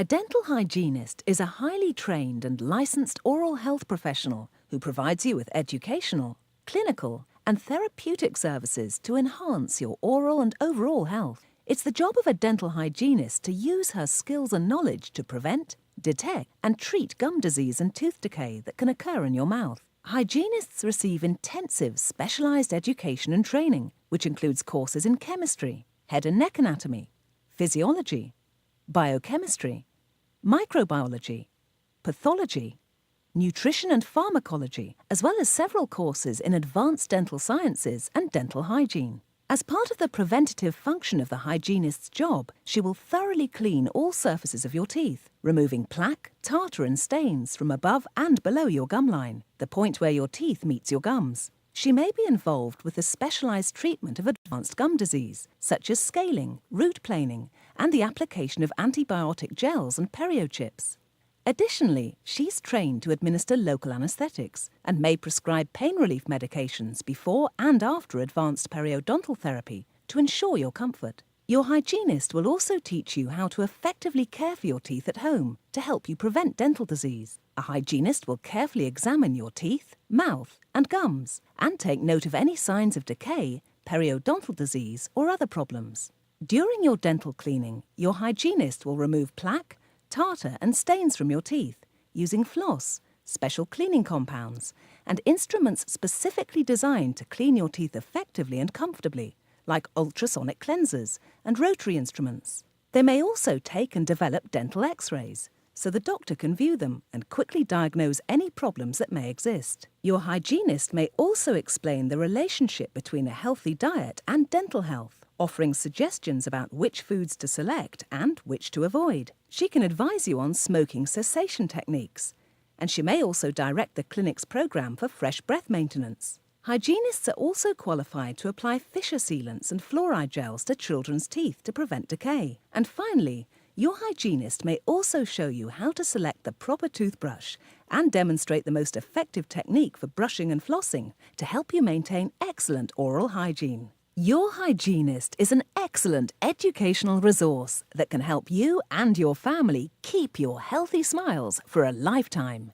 A dental hygienist is a highly trained and licensed oral health professional who provides you with educational, clinical, and therapeutic services to enhance your oral and overall health. It's the job of a dental hygienist to use her skills and knowledge to prevent, detect, and treat gum disease and tooth decay that can occur in your mouth. Hygienists receive intensive specialized education and training, which includes courses in chemistry, head and neck anatomy, physiology, biochemistry, microbiology, pathology, nutrition and pharmacology, as well as several courses in advanced dental sciences and dental hygiene. As part of the preventative function of the hygienist's job, she will thoroughly clean all surfaces of your teeth, removing plaque, tartar and stains from above and below your gum line, the point where your teeth meets your gums. She may be involved with the specialized treatment of advanced gum disease, such as scaling, root planing, and the application of antibiotic gels and periochips. Additionally, she's trained to administer local anesthetics and may prescribe pain relief medications before and after advanced periodontal therapy to ensure your comfort. Your hygienist will also teach you how to effectively care for your teeth at home to help you prevent dental disease. A hygienist will carefully examine your teeth, mouth, and gums and take note of any signs of decay, periodontal disease, or other problems. During your dental cleaning, your hygienist will remove plaque, tartar and stains from your teeth using floss, special cleaning compounds, and instruments specifically designed to clean your teeth effectively and comfortably, like ultrasonic cleansers and rotary instruments. They may also take and develop dental x-rays, so the doctor can view them and quickly diagnose any problems that may exist. Your hygienist may also explain the relationship between a healthy diet and dental health, offering suggestions about which foods to select and which to avoid. She can advise you on smoking cessation techniques, and she may also direct the clinic's program for fresh breath maintenance. Hygienists are also qualified to apply fissure sealants and fluoride gels to children's teeth to prevent decay. And finally, your hygienist may also show you how to select the proper toothbrush and demonstrate the most effective technique for brushing and flossing to help you maintain excellent oral hygiene. Your hygienist is an excellent educational resource that can help you and your family keep your healthy smiles for a lifetime.